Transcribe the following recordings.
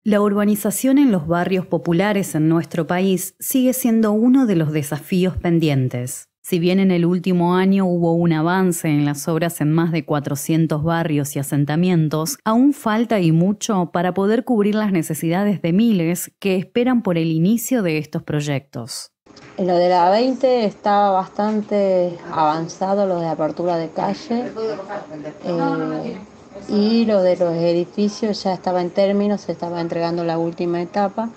La urbanización en los barrios populares en nuestro país sigue siendo uno de los desafíos pendientes. Si bien en el último año hubo un avance en las obras en más de 400 barrios y asentamientos, aún falta y mucho para poder cubrir las necesidades de miles que esperan por el inicio de estos proyectos. En lo de la 20 estaba bastante avanzado, lo de apertura de calle, y lo de los edificios ya estaba en términos, se estaba entregando la última etapa,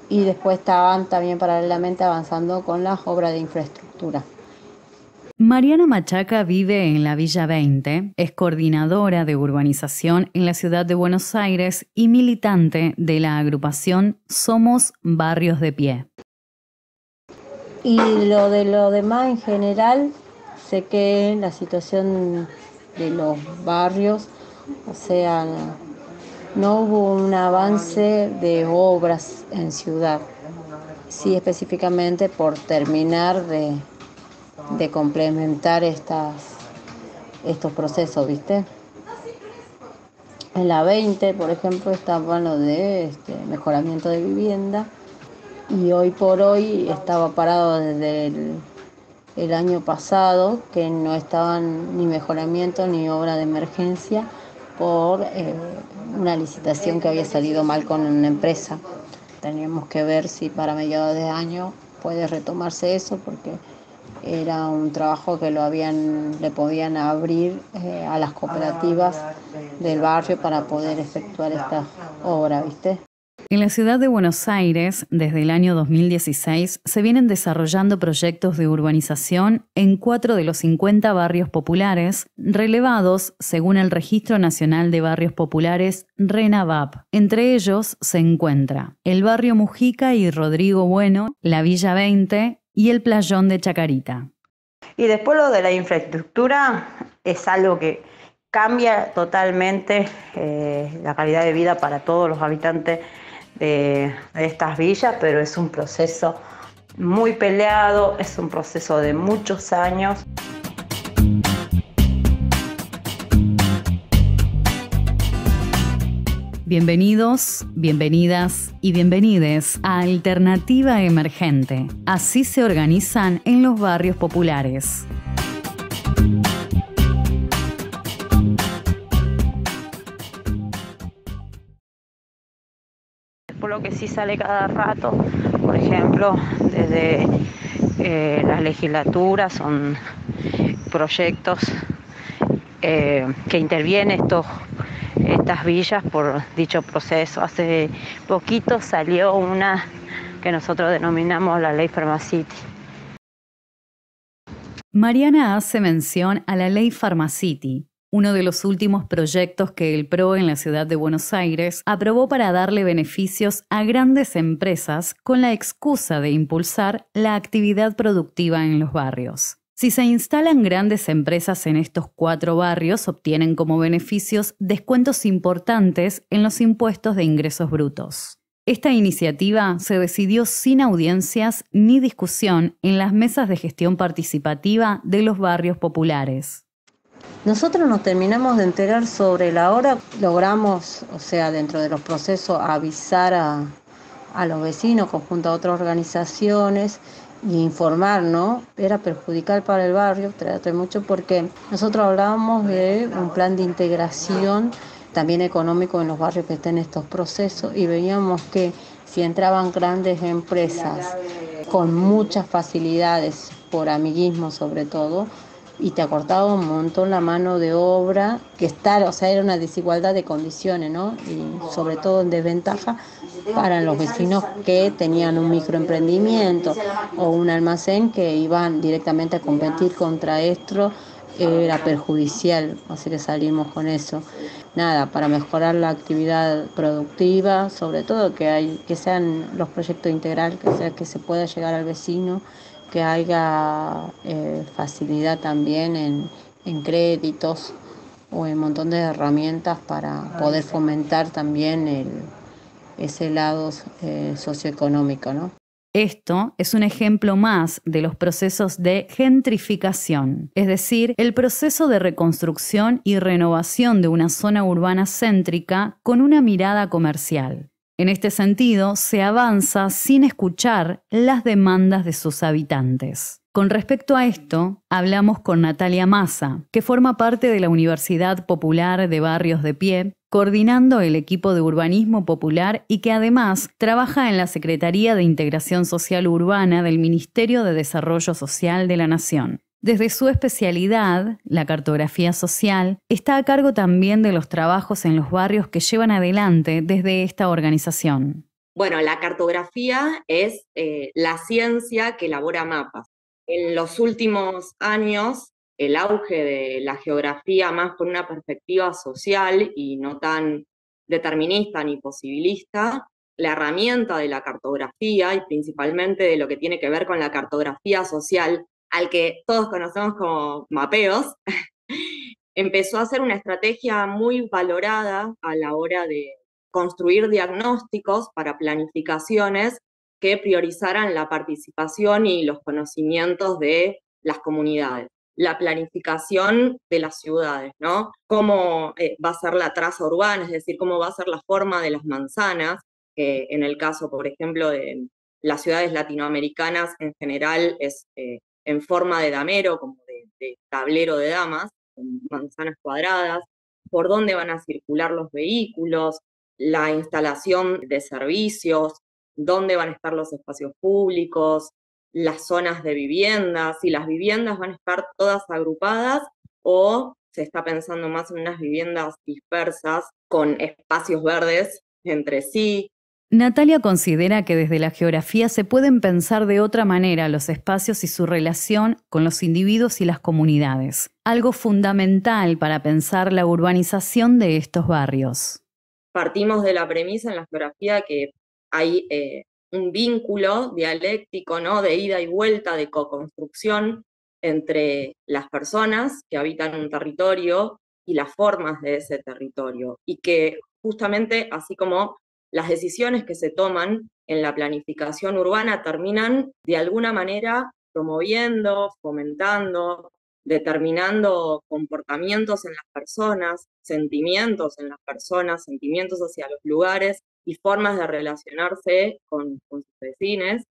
y después estaban también paralelamente avanzando con las obras de infraestructura. Mariana Machaca vive en la Villa 20, es coordinadora de urbanización en la ciudad de Buenos Aires y militante de la agrupación Somos Barrios de Pie. Y lo demás en general, sé que la situación de los barrios, o sea, no hubo un avance de obras en ciudad, sí específicamente por terminar de complementar estos procesos, ¿viste? En la 20, por ejemplo, estaba lo de mejoramiento de vivienda, y hoy por hoy estaba parado desde el año pasado, que no estaban ni mejoramiento ni obra de emergencia por una licitación que había salido mal con una empresa. Teníamos que ver si para mediados de año puede retomarse eso, porque era un trabajo que le podían abrir a las cooperativas del barrio para poder efectuar esta obra, ¿viste? En la ciudad de Buenos Aires, desde el año 2016, se vienen desarrollando proyectos de urbanización en 4 de los 50 barrios populares, relevados según el Registro Nacional de Barrios Populares, RENAVAP. Entre ellos se encuentra el barrio Mujica y Rodrigo Bueno, la Villa 20 y el Playón de Chacarita. Y después lo de la infraestructura es algo que cambia totalmente la calidad de vida para todos los habitantes de estas villas, pero es un proceso muy peleado, es un proceso de muchos años. Bienvenidos, bienvenidas y bienvenides a Alternativa Emergente. Así se organizan en los barrios populares. Por lo que sí sale cada rato, por ejemplo, desde las legislaturas, son proyectos que intervienen estas villas por dicho proceso. Hace poquito salió una que nosotros denominamos la Ley Pharmacity. Mariana hace mención a la Ley Pharmacity, uno de los últimos proyectos que el PRO en la ciudad de Buenos Aires aprobó para darle beneficios a grandes empresas con la excusa de impulsar la actividad productiva en los barrios. Si se instalan grandes empresas en estos 4 barrios, obtienen como beneficios descuentos importantes en los impuestos de ingresos brutos. Esta iniciativa se decidió sin audiencias ni discusión en las mesas de gestión participativa de los barrios populares. Nosotros nos terminamos de enterar sobre la hora, logramos, o sea, dentro de los procesos, avisar a los vecinos, conjunto a otras organizaciones, y informar, ¿no? Era perjudicial para el barrio, trate mucho, porque nosotros hablábamos de un plan de integración también económico en los barrios que estén en estos procesos, y veíamos que si entraban grandes empresas con muchas facilidades, por amiguismo sobre todo, y te acortaba un montón la mano de obra, era una desigualdad de condiciones, ¿no? Y sobre todo en desventaja para los vecinos que tenían un microemprendimiento o un almacén que iban directamente a competir contra esto, era perjudicial, así que salimos con eso. Nada, para mejorar la actividad productiva, sobre todo que sean los proyectos integrales, que se pueda llegar al vecino, que haya facilidad también en créditos o en un montón de herramientas para poder fomentar también ese lado socioeconómico, ¿no? Esto es un ejemplo más de los procesos de gentrificación, es decir, el proceso de reconstrucción y renovación de una zona urbana céntrica con una mirada comercial. En este sentido, se avanza sin escuchar las demandas de sus habitantes. Con respecto a esto, hablamos con Natalia Massa, que forma parte de la Universidad Popular de Barrios de Pie, coordinando el equipo de urbanismo popular y que además trabaja en la Secretaría de Integración Social Urbana del Ministerio de Desarrollo Social de la Nación. Desde su especialidad, la cartografía social, está a cargo también de los trabajos en los barrios que llevan adelante desde esta organización. Bueno, la cartografía es la ciencia que elabora mapas. En los últimos años, el auge de la geografía más con una perspectiva social y no tan determinista ni posibilista, la herramienta de la cartografía y principalmente de lo que tiene que ver con la cartografía social, al que todos conocemos como mapeos, empezó a ser una estrategia muy valorada a la hora de construir diagnósticos para planificaciones que priorizaran la participación y los conocimientos de las comunidades. La planificación de las ciudades, ¿no? Cómo va a ser la traza urbana, es decir, cómo va a ser la forma de las manzanas, que en el caso, por ejemplo, de las ciudades latinoamericanas en general es en forma de damero, como de tablero de damas, con manzanas cuadradas, por dónde van a circular los vehículos, la instalación de servicios, dónde van a estar los espacios públicos, las zonas de viviendas, si las viviendas van a estar todas agrupadas o se está pensando más en unas viviendas dispersas con espacios verdes entre sí. Natalia considera que desde la geografía se pueden pensar de otra manera los espacios y su relación con los individuos y las comunidades, algo fundamental para pensar la urbanización de estos barrios. Partimos de la premisa en la geografía que hay un vínculo dialéctico, ¿no? De ida y vuelta, de co-construcción entre las personas que habitan un territorio y las formas de ese territorio, y que justamente así como las decisiones que se toman en la planificación urbana terminan de alguna manera promoviendo, fomentando, determinando comportamientos en las personas, sentimientos en las personas, sentimientos hacia los lugares y formas de relacionarse con sus vecinos.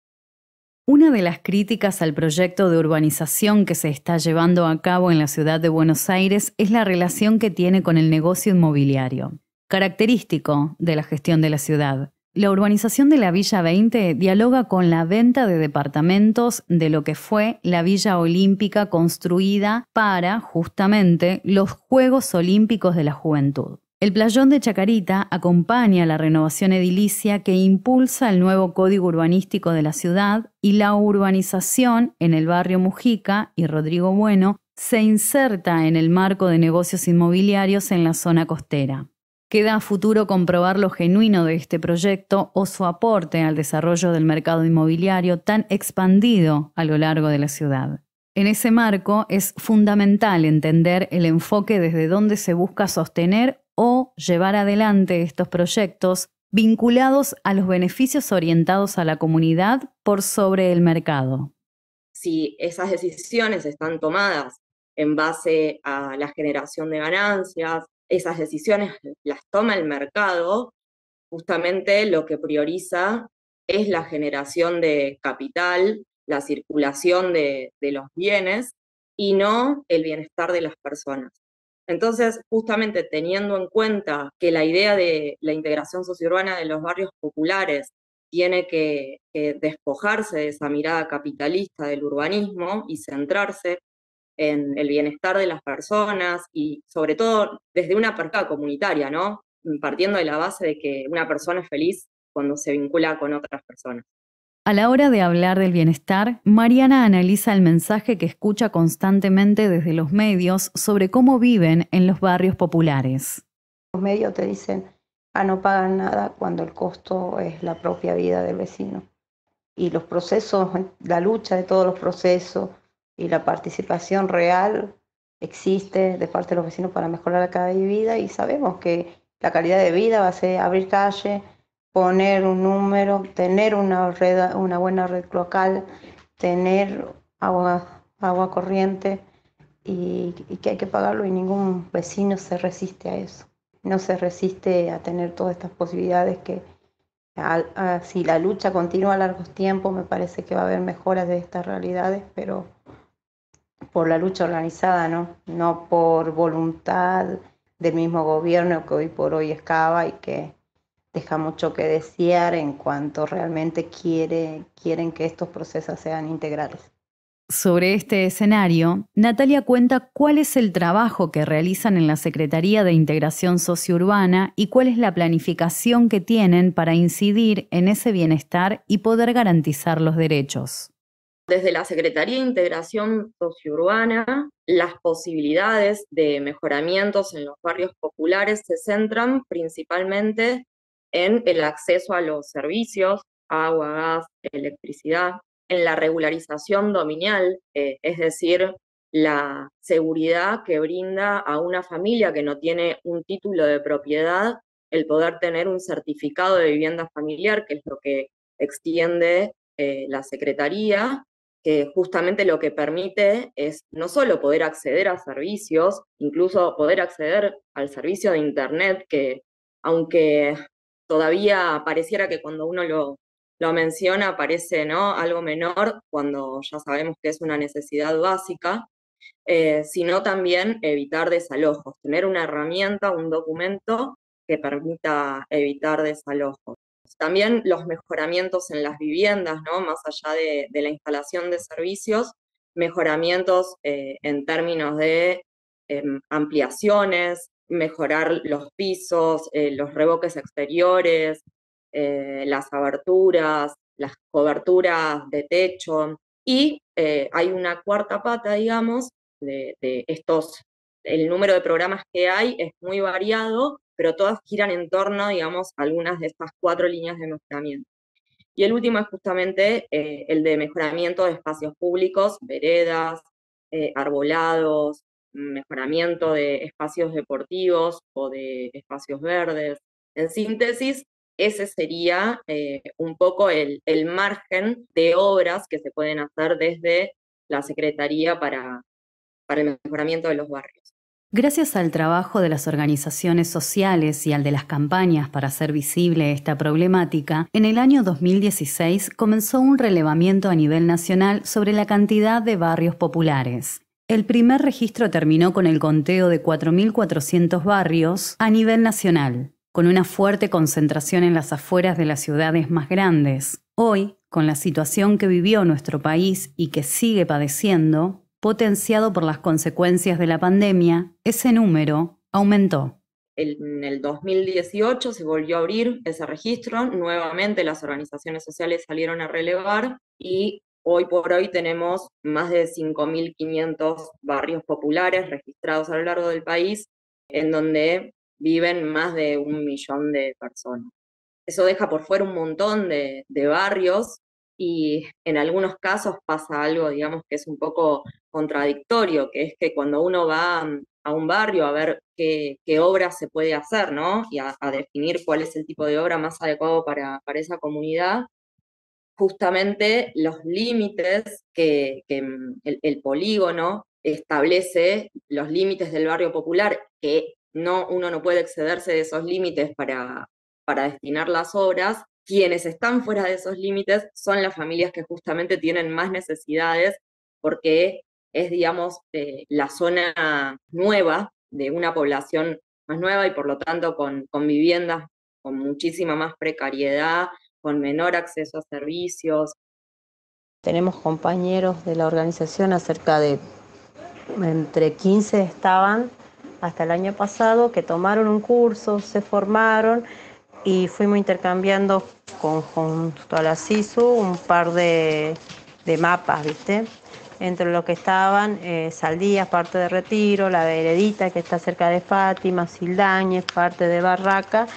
Una de las críticas al proyecto de urbanización que se está llevando a cabo en la ciudad de Buenos Aires es la relación que tiene con el negocio inmobiliario, característico de la gestión de la ciudad. La urbanización de la Villa 20 dialoga con la venta de departamentos de lo que fue la Villa Olímpica construida para, justamente, los Juegos Olímpicos de la Juventud. El playón de Chacarita acompaña la renovación edilicia que impulsa el nuevo código urbanístico de la ciudad y la urbanización en el barrio Mujica y Rodrigo Bueno se inserta en el marco de negocios inmobiliarios en la zona costera. Queda a futuro comprobar lo genuino de este proyecto o su aporte al desarrollo del mercado inmobiliario tan expandido a lo largo de la ciudad. En ese marco es fundamental entender el enfoque desde donde se busca sostener o llevar adelante estos proyectos vinculados a los beneficios orientados a la comunidad por sobre el mercado. Si esas decisiones están tomadas en base a la generación de ganancias, esas decisiones las toma el mercado, justamente lo que prioriza es la generación de capital, la circulación de los bienes y no el bienestar de las personas. Entonces, justamente teniendo en cuenta que la idea de la integración sociourbana de los barrios populares tiene que despojarse de esa mirada capitalista del urbanismo y centrarse en el bienestar de las personas y sobre todo desde una perspectiva comunitaria, ¿no? Partiendo de la base de que una persona es feliz cuando se vincula con otras personas. A la hora de hablar del bienestar, Mariana analiza el mensaje que escucha constantemente desde los medios sobre cómo viven en los barrios populares. Los medios te dicen, no pagan nada cuando el costo es la propia vida del vecino. Y los procesos, la lucha de todos los procesos y la participación real existe de parte de los vecinos para mejorar la calidad de vida, y sabemos que la calidad de vida va a ser abrir calle, poner un número, tener una buena red local, tener agua corriente y que hay que pagarlo, y ningún vecino se resiste a eso. No se resiste a tener todas estas posibilidades que Si la lucha continúa a largos tiempos, me parece que va a haber mejoras de estas realidades, pero por la lucha organizada, no por voluntad del mismo gobierno que hoy por hoy excava y que deja mucho que desear en cuanto realmente quieren que estos procesos sean integrales. Sobre este escenario, Natalia cuenta cuál es el trabajo que realizan en la Secretaría de Integración Sociourbana y cuál es la planificación que tienen para incidir en ese bienestar y poder garantizar los derechos. Desde la Secretaría de Integración Sociourbana, las posibilidades de mejoramientos en los barrios populares se centran principalmente en el acceso a los servicios, agua, gas, electricidad, en la regularización dominial, es decir, la seguridad que brinda a una familia que no tiene un título de propiedad el poder tener un certificado de vivienda familiar, que es lo que extiende la Secretaría, que justamente lo que permite es no solo poder acceder a servicios, incluso poder acceder al servicio de Internet, que aunque todavía pareciera que cuando uno lo menciona parece, ¿no?, algo menor, cuando ya sabemos que es una necesidad básica, sino también evitar desalojos, tener una herramienta, un documento que permita evitar desalojos. También los mejoramientos en las viviendas, ¿no?, más allá de la instalación de servicios, mejoramientos en términos de ampliaciones, mejorar los pisos, los revoques exteriores, las aberturas, las coberturas de techo, y hay una cuarta pata, digamos, de estos, el número de programas que hay es muy variado, pero todas giran en torno, digamos, a algunas de estas 4 líneas de mejoramiento. Y el último es justamente el de mejoramiento de espacios públicos, veredas, arbolados, mejoramiento de espacios deportivos o de espacios verdes. En síntesis, ese sería un poco el margen de obras que se pueden hacer desde la Secretaría para el mejoramiento de los barrios. Gracias al trabajo de las organizaciones sociales y al de las campañas para hacer visible esta problemática, en el año 2016 comenzó un relevamiento a nivel nacional sobre la cantidad de barrios populares. El primer registro terminó con el conteo de 4.400 barrios a nivel nacional, con una fuerte concentración en las afueras de las ciudades más grandes. Hoy, con la situación que vivió nuestro país y que sigue padeciendo, potenciado por las consecuencias de la pandemia, ese número aumentó. En el 2018 se volvió a abrir ese registro, nuevamente las organizaciones sociales salieron a relevar y hoy por hoy tenemos más de 5.500 barrios populares registrados a lo largo del país, en donde viven más de 1 millón de personas. Eso deja por fuera un montón de barrios y en algunos casos pasa algo, digamos, que es un poco contradictorio, que es que cuando uno va a un barrio a ver qué obra se puede hacer, ¿no?, y a definir cuál es el tipo de obra más adecuado para esa comunidad, justamente los límites que el polígono establece, los límites del barrio popular, que uno no puede excederse de esos límites para destinar las obras. Quienes están fuera de esos límites son las familias que justamente tienen más necesidades, porque es, digamos, la zona nueva de una población más nueva y por lo tanto con viviendas con muchísima más precariedad, con menor acceso a servicios. Tenemos compañeros de la organización, cerca de entre 15 estaban hasta el año pasado, que tomaron un curso, se formaron y fuimos intercambiando junto a la SISU un par de mapas, ¿viste? Entre los que estaban Saldías, parte de Retiro, la Veredita, que está cerca de Fátima, Sildañez, parte de Barraca,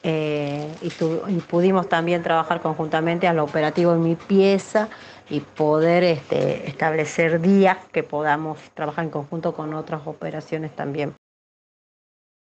y pudimos también trabajar conjuntamente al operativo en Mi Pieza y poder establecer días que podamos trabajar en conjunto con otras operaciones también.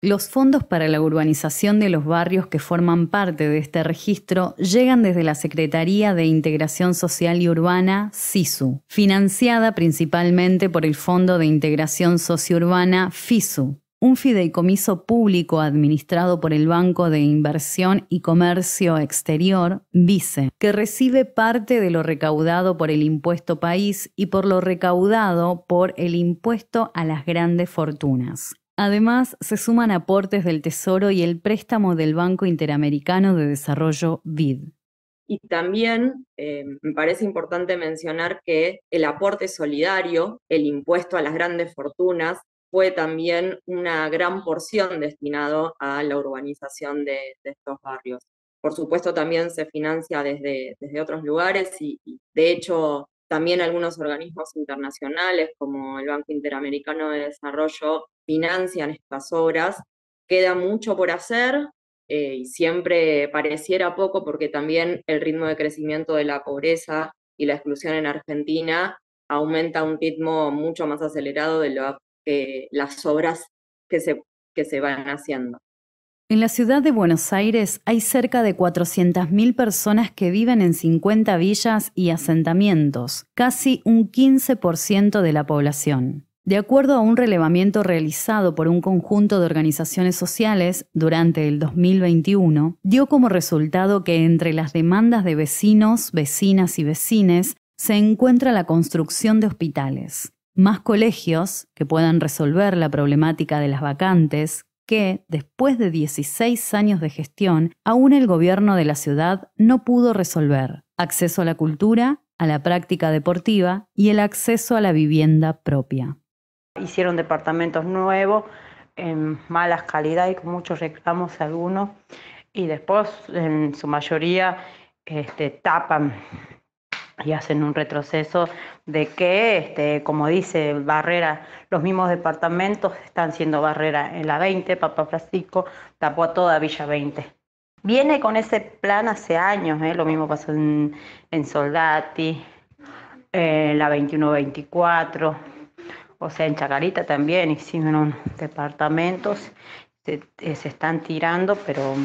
Los fondos para la urbanización de los barrios que forman parte de este registro llegan desde la Secretaría de Integración Social y Urbana, SISU, financiada principalmente por el Fondo de Integración Sociourbana, FISU, un fideicomiso público administrado por el Banco de Inversión y Comercio Exterior, BICE, que recibe parte de lo recaudado por el impuesto país y por lo recaudado por el impuesto a las grandes fortunas. Además, se suman aportes del Tesoro y el préstamo del Banco Interamericano de Desarrollo BID. Y también me parece importante mencionar que el aporte solidario, el impuesto a las grandes fortunas, fue también una gran porción destinado a la urbanización de estos barrios. Por supuesto, también se financia desde otros lugares y de hecho también algunos organismos internacionales como el Banco Interamericano de Desarrollo financian estas obras. Queda mucho por hacer y siempre pareciera poco porque también el ritmo de crecimiento de la pobreza y la exclusión en Argentina aumenta a un ritmo mucho más acelerado de las obras que se van haciendo. En la ciudad de Buenos Aires hay cerca de 400.000 personas que viven en 50 villas y asentamientos, casi un 15% de la población. De acuerdo a un relevamiento realizado por un conjunto de organizaciones sociales durante el 2021, dio como resultado que entre las demandas de vecinos, vecinas y vecines se encuentra la construcción de hospitales, más colegios que puedan resolver la problemática de las vacantes, que, después de 16 años de gestión, aún el gobierno de la ciudad no pudo resolver: acceso a la cultura, a la práctica deportiva y el acceso a la vivienda propia. Hicieron departamentos nuevos, en malas calidades y con muchos reclamos algunos, y después en su mayoría tapan y hacen un retroceso de que, como dice Barrera, los mismos departamentos están siendo Barrera en la 20, Papa Francisco tapó a toda Villa 20. Viene con ese plan hace años, lo mismo pasó en Soldati, la 21-24, o sea, en Chacarita también hicieron departamentos. Se están tirando, pero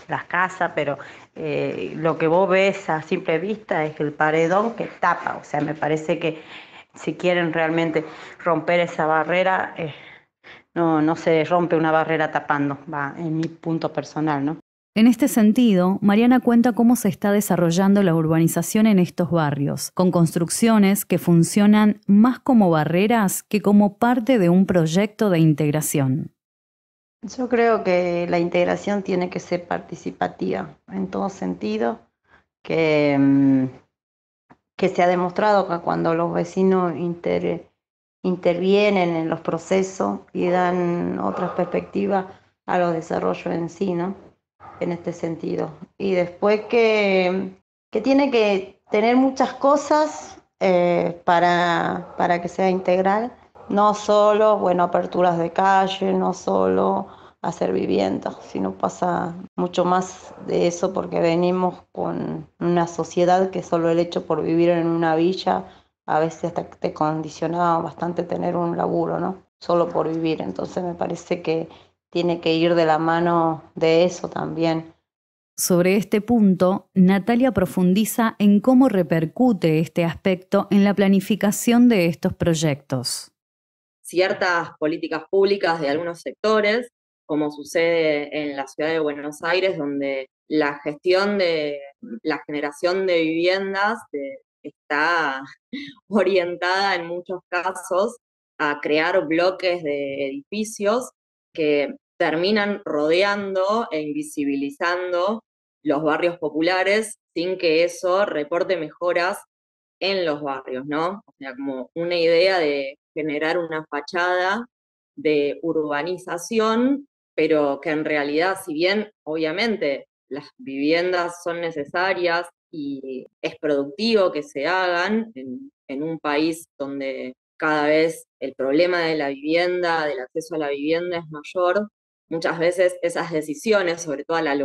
las casas, pero lo que vos ves a simple vista es el paredón que tapa. O sea, me parece que si quieren realmente romper esa barrera, no se rompe una barrera tapando, va, en mi punto personal, ¿no? En este sentido, Mariana cuenta cómo se está desarrollando la urbanización en estos barrios, con construcciones que funcionan más como barreras que como parte de un proyecto de integración. Yo creo que la integración tiene que ser participativa en todo sentido, que se ha demostrado que cuando los vecinos intervienen en los procesos y dan otras perspectivas a los desarrollos en sí, ¿no? En este sentido. Y después que tiene que tener muchas cosas para que sea integral. No solo, aperturas de calle, no solo hacer viviendas, sino pasa mucho más de eso porque venimos con una sociedad que solo el hecho por vivir en una villa a veces hasta te condicionaba bastante tener un laburo, ¿no? Solo por vivir. Entonces me parece que tiene que ir de la mano de eso también. Sobre este punto, Natalia profundiza en cómo repercute este aspecto en la planificación de estos proyectos. Ciertas políticas públicas de algunos sectores, como sucede en la ciudad de Buenos Aires, donde la gestión de la generación de viviendas está orientada en muchos casos a crear bloques de edificios que terminan rodeando e invisibilizando los barrios populares sin que eso reporte mejoras en los barrios, ¿no? O sea, como una idea de generar una fachada de urbanización, pero que en realidad, si bien obviamente las viviendas son necesarias y es productivo que se hagan en un país donde cada vez el problema de la vivienda, del acceso a la vivienda es mayor, muchas veces esas decisiones, sobre todo la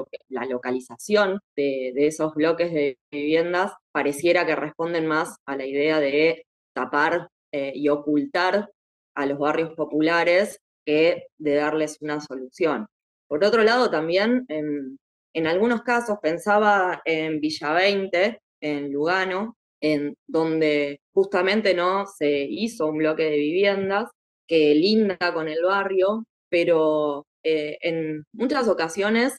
localización de esos bloques de viviendas, pareciera que responden más a la idea de tapar y ocultar a los barrios populares que de darles una solución. Por otro lado, también en algunos casos pensaba en Villa 20, en Lugano, en donde justamente no se hizo un bloque de viviendas que linda con el barrio, pero en muchas ocasiones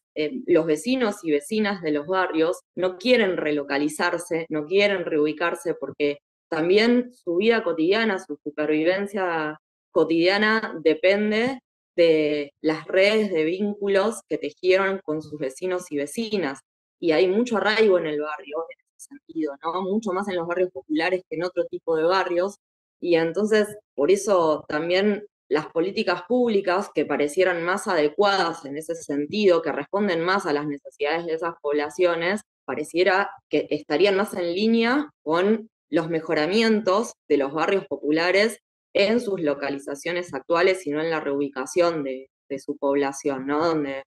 los vecinos y vecinas de los barrios no quieren relocalizarse, no quieren reubicarse porque también su vida cotidiana, su supervivencia cotidiana depende de las redes de vínculos que tejieron con sus vecinos y vecinas. Y hay mucho arraigo en el barrio en ese sentido, ¿no? Mucho más en los barrios populares que en otro tipo de barrios. Y entonces, por eso también las políticas públicas que parecieran más adecuadas en ese sentido, que responden más a las necesidades de esas poblaciones, pareciera que estarían más en línea con los mejoramientos de los barrios populares en sus localizaciones actuales y no en la reubicación de su población, ¿no? Donde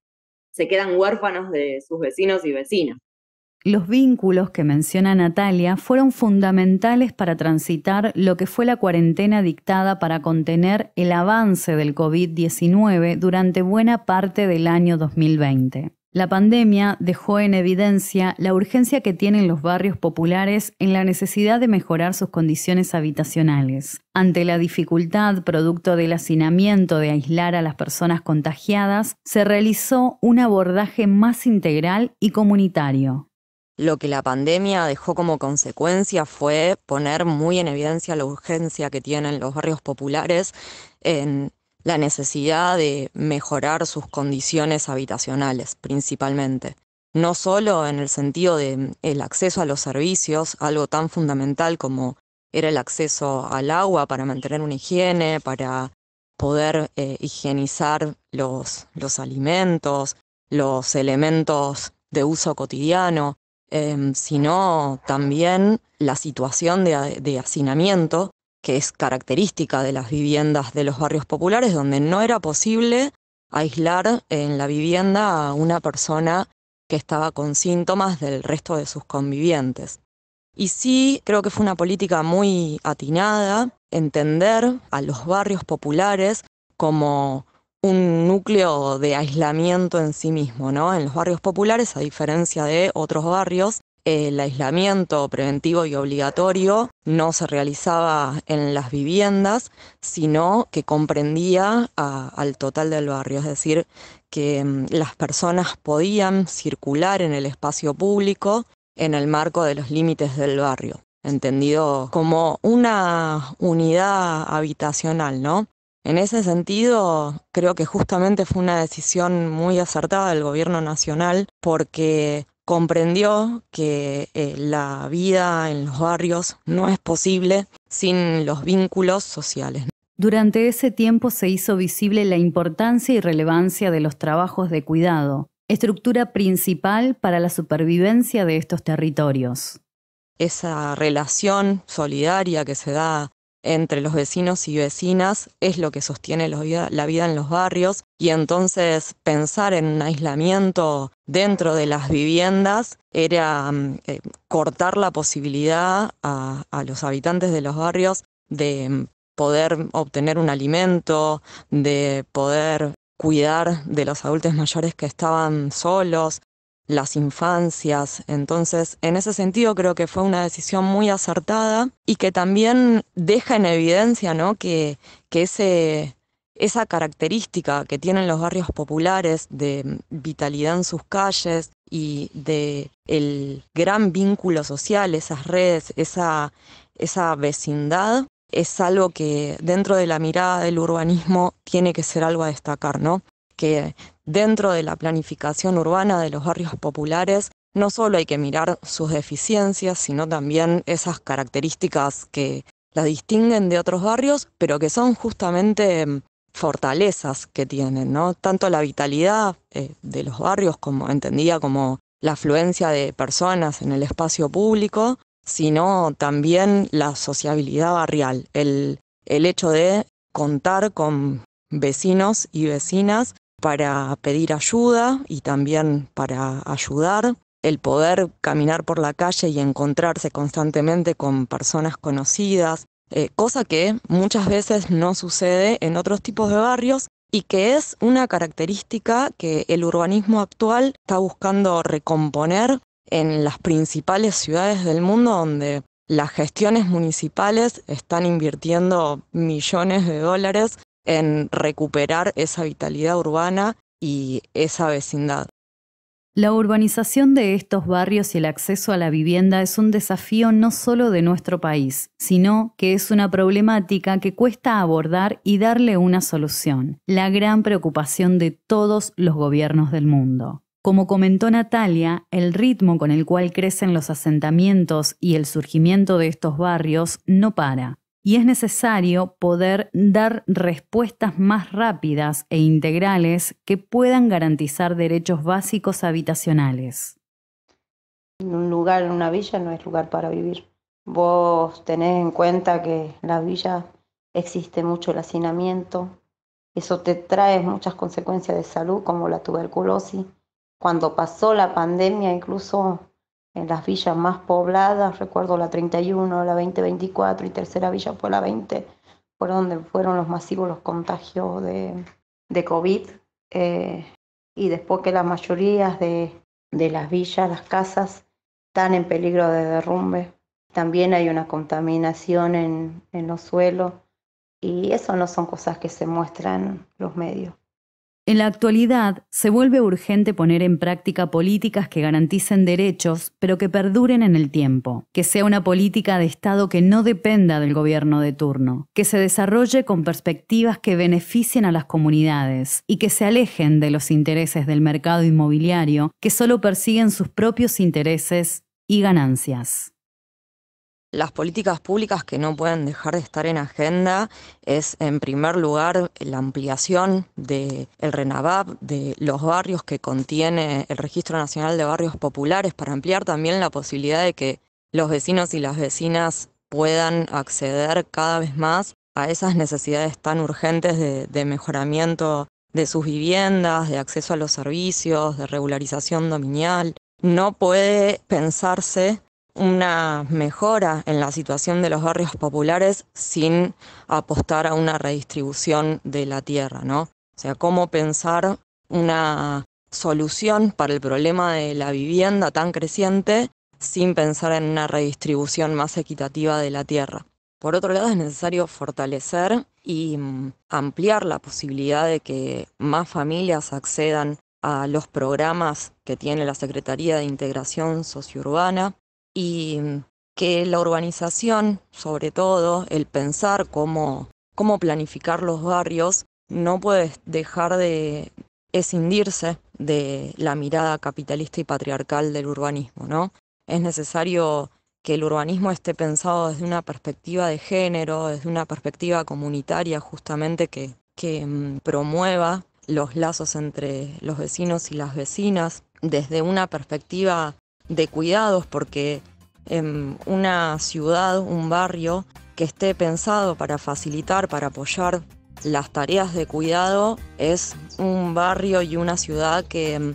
se quedan huérfanos de sus vecinos y vecinas. Los vínculos que menciona Natalia fueron fundamentales para transitar lo que fue la cuarentena dictada para contener el avance del COVID-19 durante buena parte del año 2020. La pandemia dejó en evidencia la urgencia que tienen los barrios populares en la necesidad de mejorar sus condiciones habitacionales. Ante la dificultad producto del hacinamiento de aislar a las personas contagiadas, se realizó un abordaje más integral y comunitario. Lo que la pandemia dejó como consecuencia fue poner muy en evidencia la urgencia que tienen los barrios populares en la necesidad de mejorar sus condiciones habitacionales, principalmente. No solo en el sentido de el acceso a los servicios, algo tan fundamental como era el acceso al agua para mantener una higiene, para poder higienizar los alimentos, los elementos de uso cotidiano, sino también la situación de hacinamiento, que es característica de las viviendas de los barrios populares, donde no era posible aislar en la vivienda a una persona que estaba con síntomas del resto de sus convivientes. Y sí, creo que fue una política muy atinada entender a los barrios populares como un núcleo de aislamiento en sí mismo, ¿no? En los barrios populares, a diferencia de otros barrios, el aislamiento preventivo y obligatorio no se realizaba en las viviendas, sino que comprendía al total del barrio, es decir, que las personas podían circular en el espacio público en el marco de los límites del barrio, entendido como una unidad habitacional, ¿no? En ese sentido, creo que justamente fue una decisión muy acertada del gobierno nacional porque comprendió que la vida en los barrios no es posible sin los vínculos sociales. Durante ese tiempo se hizo visible la importancia y relevancia de los trabajos de cuidado, estructura principal para la supervivencia de estos territorios. Esa relación solidaria que se da entre los vecinos y vecinas es lo que sostiene la vida en los barrios, y entonces pensar en un aislamiento dentro de las viviendas era cortar la posibilidad a los habitantes de los barrios de poder obtener un alimento, de poder cuidar de los adultos mayores que estaban solos, las infancias. Entonces, en ese sentido creo que fue una decisión muy acertada y que también deja en evidencia, ¿no?, que esa característica que tienen los barrios populares de vitalidad en sus calles y de el gran vínculo social, esas redes, esa vecindad, es algo que dentro de la mirada del urbanismo tiene que ser algo a destacar, ¿no? Que dentro de la planificación urbana de los barrios populares no solo hay que mirar sus deficiencias, sino también esas características que las distinguen de otros barrios, pero que son justamente fortalezas que tienen, ¿no? Tanto la vitalidad de los barrios, como entendida como la afluencia de personas en el espacio público, sino también la sociabilidad barrial, el hecho de contar con vecinos y vecinas para pedir ayuda y también para ayudar, el poder caminar por la calle y encontrarse constantemente con personas conocidas, cosa que muchas veces no sucede en otros tipos de barrios y que es una característica que el urbanismo actual está buscando recomponer en las principales ciudades del mundo, donde las gestiones municipales están invirtiendo millones de dólares en recuperar esa vitalidad urbana y esa vecindad. La urbanización de estos barrios y el acceso a la vivienda es un desafío no solo de nuestro país, sino que es una problemática que cuesta abordar y darle una solución, la gran preocupación de todos los gobiernos del mundo. Como comentó Natalia, el ritmo con el cual crecen los asentamientos y el surgimiento de estos barrios no para. Y es necesario poder dar respuestas más rápidas e integrales que puedan garantizar derechos básicos habitacionales. Un lugar en una villa no es lugar para vivir. Vos tenés en cuenta que en la villa existe mucho el hacinamiento. Eso te trae muchas consecuencias de salud, como la tuberculosis. Cuando pasó la pandemia, incluso en las villas más pobladas, recuerdo la 31, la 2024 y tercera villa fue la 20, por donde fueron los masivos los contagios de COVID. Y después que la mayoría de las villas, las casas, están en peligro de derrumbe. También hay una contaminación en los suelos y eso no son cosas que se muestran en los medios. En la actualidad, se vuelve urgente poner en práctica políticas que garanticen derechos, pero que perduren en el tiempo, que sea una política de Estado que no dependa del gobierno de turno, que se desarrolle con perspectivas que beneficien a las comunidades y que se alejen de los intereses del mercado inmobiliario que solo persiguen sus propios intereses y ganancias. Las políticas públicas que no pueden dejar de estar en agenda es, en primer lugar, la ampliación del RENAVAP, de los barrios que contiene el Registro Nacional de Barrios Populares, para ampliar también la posibilidad de que los vecinos y las vecinas puedan acceder cada vez más a esas necesidades tan urgentes de mejoramiento de sus viviendas, de acceso a los servicios, de regularización dominial. No puede pensarse una mejora en la situación de los barrios populares sin apostar a una redistribución de la tierra, ¿no? O sea, cómo pensar una solución para el problema de la vivienda tan creciente sin pensar en una redistribución más equitativa de la tierra. Por otro lado, es necesario fortalecer y ampliar la posibilidad de que más familias accedan a los programas que tiene la Secretaría de Integración Sociourbana, y que la urbanización, sobre todo, el pensar cómo planificar los barrios, no puede dejar de escindirse de la mirada capitalista y patriarcal del urbanismo, ¿no? Es necesario que el urbanismo esté pensado desde una perspectiva de género, desde una perspectiva comunitaria, justamente que promueva los lazos entre los vecinos y las vecinas, desde una perspectiva de cuidados, porque una ciudad, un barrio que esté pensado para facilitar, para apoyar las tareas de cuidado, es un barrio y una ciudad que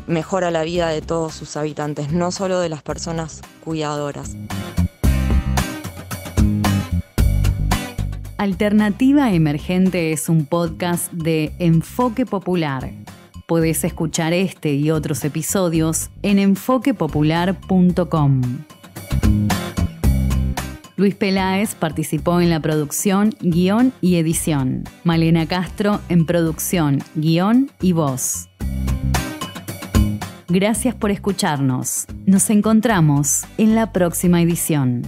mejora la vida de todos sus habitantes, no solo de las personas cuidadoras. Alternativa Emergente es un podcast de Enfoque Popular. Podés escuchar este y otros episodios en enfoquepopular.com. Luis Peláez participó en la producción, guión y edición. Malena Castro en producción, guión y voz. Gracias por escucharnos. Nos encontramos en la próxima edición.